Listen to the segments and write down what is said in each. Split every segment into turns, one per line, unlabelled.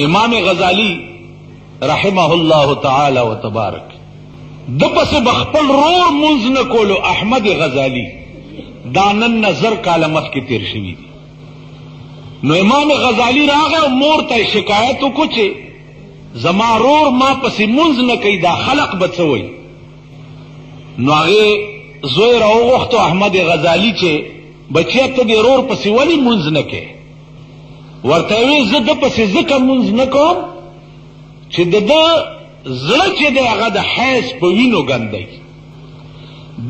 امام غزالی رحمه الله تعالی و تبارک دپس بخپل رور منز نکولو احمد غزالی دانن نظر کالمخ کی تیر شوی دی نو امام غزالی راغه مور ته شکایت وکړي زما رور ما پس منز نکي دا خلق بچوي نو هغه زوی راوغختو احمد غزالی چې بچی ته دی رور پس ولی منز نکي ورته وی زه د پس زکه منز نکوم چې د زړه چې دی هغه د حیض په وینو ګندی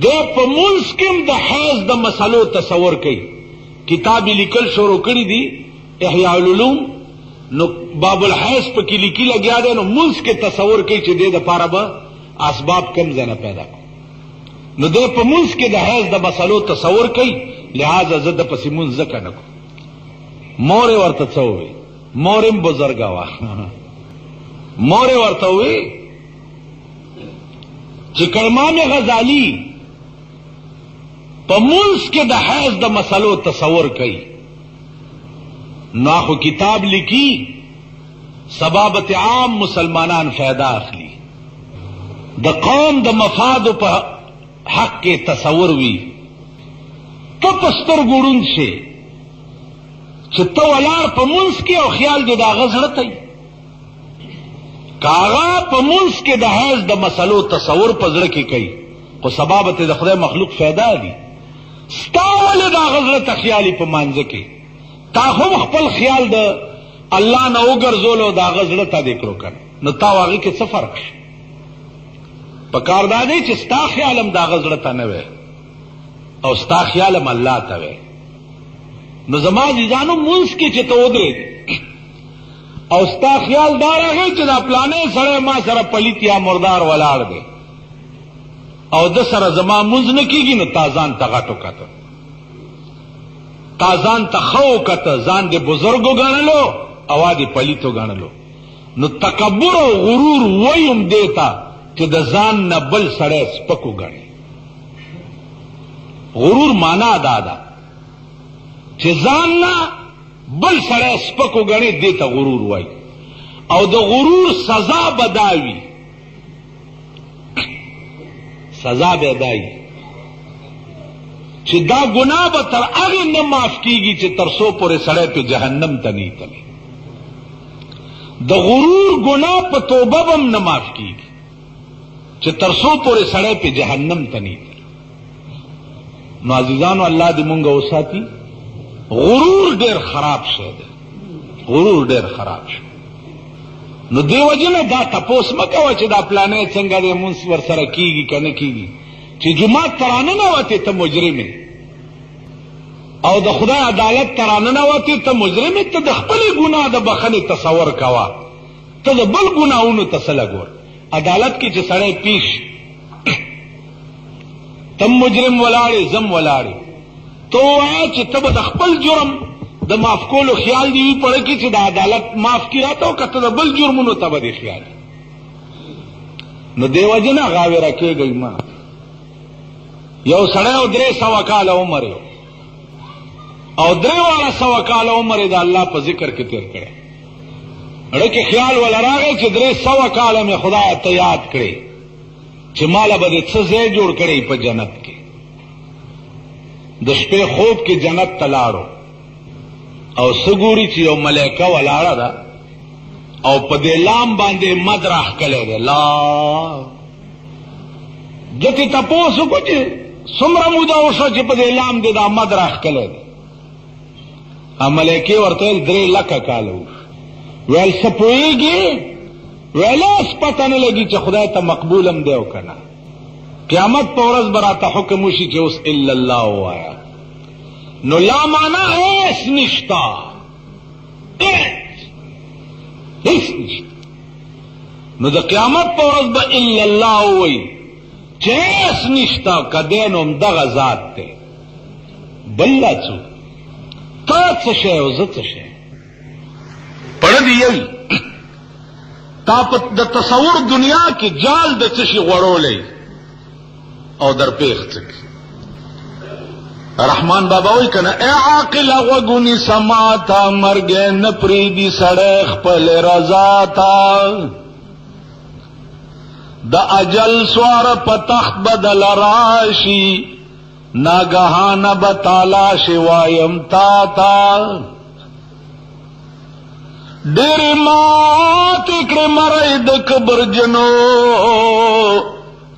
د په منز کې د حیض د مسلو تصور کوي کتاب لیکل شروع کړی دی احیاء العلوم نو باب الحیض په کې لیکي لګیا دی نو منز کې تصور کوي چې د پاره به اسباب کم زنه پیدا نو د په منز کې د حیض د مسلو تصور کوي لہذا زه د پس منز زکه نکوم مور ورته څووي مورم بزرګه وا مور ورته وی چې امام غزالی په منز کې د حیض د مسلو تصور کوي نو خو کتاب لیکي سبابت عام مسلمانان فائدہ اخلي د قوم د مفاد په حق کې تصور وی ته پستر ګورون شي چې ته ولار په منز کې او خیال دې دا غزړه ته کاغا په منز کې د حیض د مسلو تصور په زړه کې کوي خو سبابت د خدای مخلوق فایده دي ستا ولې دا غزړه ته خیالي په مانځه کې تا هم خپل خیال د الله نه وګرځولو دا غزړه ته دې کړو کړ نو تا واغې کې څه فرق شي په کار دا دی چې ستا خیال هم دا غزړه ته نه وي او ستا خیال هم الله ته وي نو زما عزیزانو منز کې چې ته ودرېږې او ستا خیال دا راغی چې دا پلانې سره ما سره پلیت یا مردار ولاړ دی او د سره زما منز نه کېږي نو تا ځان ته غټ وکته تا ځان ته ښه وکته ځان دې بزرګ وګڼلو او دې پلیت وګڼلو نو تکبر او غرور ویم دې ته چې د ځان نه بل سړی سپک وګڼي غرور معنا دا ده چې ځان نه بل سړی سپک وګڼي دې ته غرور وایي او د غرور سزا به دا وي سزا به دا وي چې دا ګناه به تر هغې نه معاف کېږي چې تر څو پورې سړی په جهنم ته نه تلي د غرور ګناه په توبه به هم نه معاف کېږي چې تر څو پورې سړی په جهنم ته نه تلي نو عزیزانو الله دې مونږ وساتي غرور ډیر خراب شی دی غرور ډیر خراب شی نو دیو جن دا تپوس مکوه چې دا پلانې څنګه د منس ور سره کیږي کنه کیږي چې جماعت ترانه نه وته ته مجرم او د خدای عدالت ترانه نه وته ته مجرم ته د خپل ګناه د بخنه تصور کوا ته د بل ګناونو تسلا ګور عدالت کې چې سړی پیش تم مجرم ولاړې زم ولاړې تو وایه چې ته به د خپل جرم د معاف کولو خیال دی وي پړه کې چې د عدالت معاف کړي راته او که ته د بل جرمونو ته به دې خیال نو دې وجې نه غاوېره کېږئ ما یو سړی او 300 کاله عمر یو او 300 کاله عمر یې د الله په ذکر کې تېر کړی اړه کې خیال ولا راغی چې 300 کاله مې خدای ته یاد کړی چې ماله به دې څه ځای جوړ کړی په جنت کې د شپې خوب کې جنت ته لاړو او سګوري چې یو ملائکه ولاړه ده او په دې لام باندې مد راښکلی دی لا دته تپوس وکړو چې څومره موده وشوه چې په دې لام دې دا مد راښکلی دی ملائکې ورته ویل 3 لکه کاله وشو ویل څه پوهېږې ویل اوس پته نه لګي چې خدای ته مقبول هم دی او که نه قیامت په ورځ به راته حکم وشي چې اوس الا الله ووایه نو لا معنا هیڅ نشته هیڅ نشته نو د قیامت په ورځ به الا الله ووایي چې هیڅ نشته که دی نو همدغه ذات دی بل لا څوک تا څه شی او زه څه شی پړه دې یوي تا په د تصور دنیا کې جال د څه شي غوړولی او در پیښ څه رحمان بابا وی کنا اے عاقل وگونی سماتا مرگے نپریدی سڑے خپل رضا تا دا اجل سوار پتخت بدل راشی ناگہان بتالا شوایم تا تا دیر مات اکڑ مرائی دا کبر جنو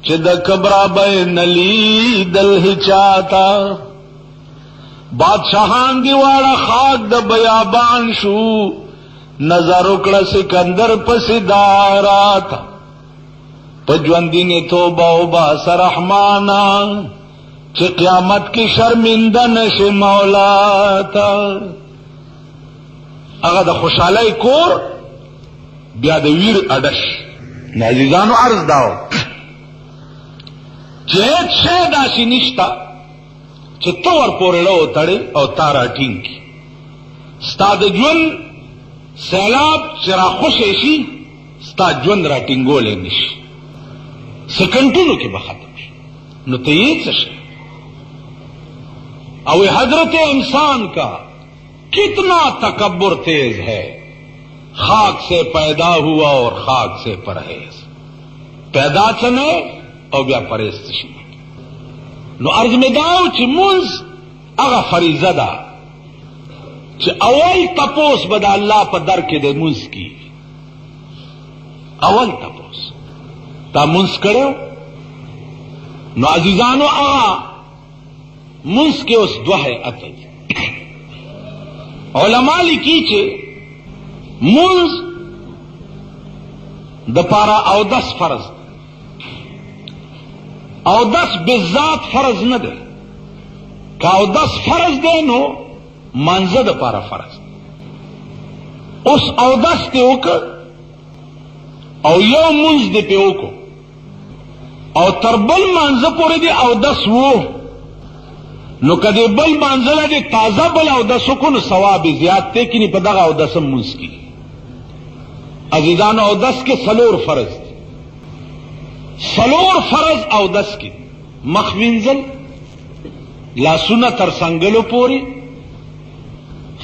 چھ دا کبرا بے نلی دل ہی چاہتا بادشاہان دیواڑا خاک دا بیابان شو نظر اکڑا سکندر پسیدارات پجوندی نے توبہ و باس رحمانا چھ قیامت کی شرمندہ نش مولا تا اگر دا خوشحالی کور بیا دا ویر اڈش نعزیزانو عرض داو چیت شید آسی نشتا چھ تور پورلو تڑے او تارا ٹینگ کی ستا دا جون سیلاب چرا خوش ایشی ستا جون را ٹینگو لے نش سکنٹونو کی بختم نو تیید سشے او حضرت انسان کا کتنا تکبر تیز ہے خاک سے پیدا ہوا اور خاک سے پرہیز پیدا چنے او بیا پرہیز نو عرض میں داو چی منز اغا فریضہ دا چی اول تپوس بدا اللہ پا در کے دے منز کی اول تپوس تا منز کرو نو عزیزانو اغا منز کے اس دوحے اتل علماء لکی چے منز دا پارا او 10 فرض او 10 بالذات فرض نہ دے کہ او 10 فرض دے نو منزہ دا پارا فرض اس او 10 تے اوکر او یو منز دے پہ اوکو او تربل منزہ پورے دے او 10 وہ نو کدی بل منزلہ دے تازہ بل او 10 کو نو ثواب زیاد تے کنی پا دغا او 10 منز کی عزیزان او 10 کے سلور فرض سلور فرض او 10 کی مخوینزل لاسونا تر سنگلو پوری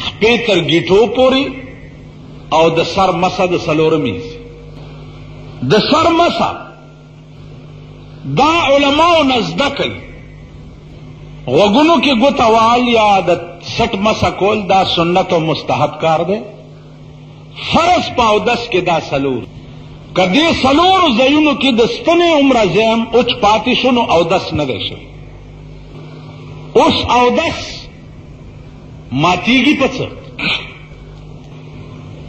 خپے تر گیٹو پوری او د سر مسا د سلورمیز د سر مسا دا علماء نزدکل غوگنو کی گتوال یا د سٹ مسا کول دا سنت و مستحب کار دے فرض پا او 10 کے دا سلور کدی سلور زیونو کی دستن عمر زیم اچ پاتی شنو او 10 نہ دے شو اس او 10 ماتیگی پس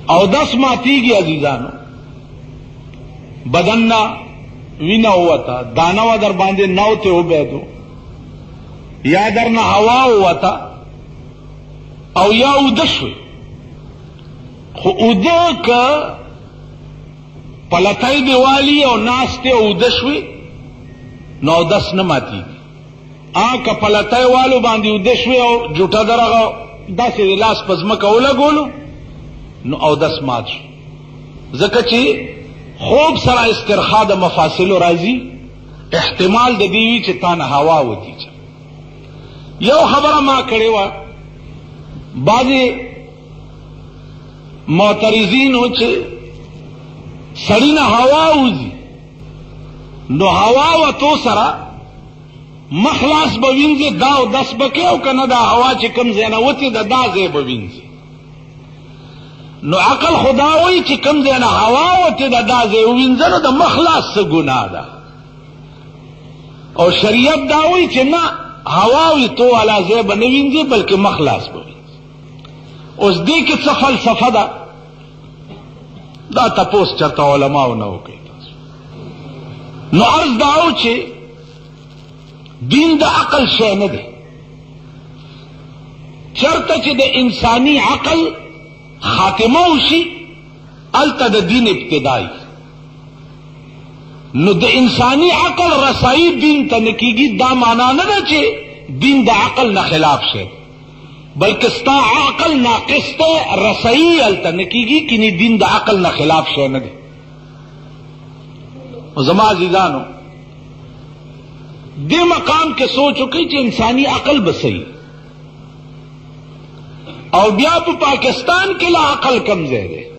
او 10 ماتیگی عزیزانو بدننا وینا ہوا تھا دانوا در باندے نو تے ہو بیدو یا در نہ ہوا ہوا تھا او یا ادشوی خو ادا کا پلتائی دیوالی او ناستے او ادشوی نو 10 نہ ماتی آنکا پلتائی والو باندی ادشوی او جوٹا در اگا دا سی لاس پزمکا اولا گولو نو او 10 مات شو زکا چی خوب سرا استرخا دا مفاصل و رازی احتمال دا دیوی چی تانا ہوا ہوتی چا یو خبر ما کرے وا بعضی معترضین ہو چی سڑینا ہوا ہوزی نو ہوا و تو سرا مخلاص بوینزی دا و 10 بکیو کنا دا ہوا چی کم زینا وطی دا دا زی بوینزی نو عقل خداوی چی کم زینا ہوا وطی دا دا زی بوینزی نو دا مخلاص سے گناہ دا اور شریعت داوی چی نا ہواوی تو علا زی بنوینزی بلکہ مخلاص بوینزی اس دی کی چا فلسفہ دا دا تپوس چرتا علماء نو کئی نو عرض داو چی دین دا عقل شے نہ دے چرتا چی دا انسانی عقل خاتمہ ہوشی التا دا دین ابتدائی نو دا انسانی عقل رسائی دین تا نکیگی دا مانا نہ دا چی دین دا عقل نہ خلاف شے بلکہ ستا عقل ناقص تے رسائی التا نکیگی کنی دین دا عقل نہ خلاف شے نہ دے زما عزیزانو دے مقام کے سوچو کہ انسانی عقل بسئی او بیا په پاکستان کې لا عقل کم ځای دی.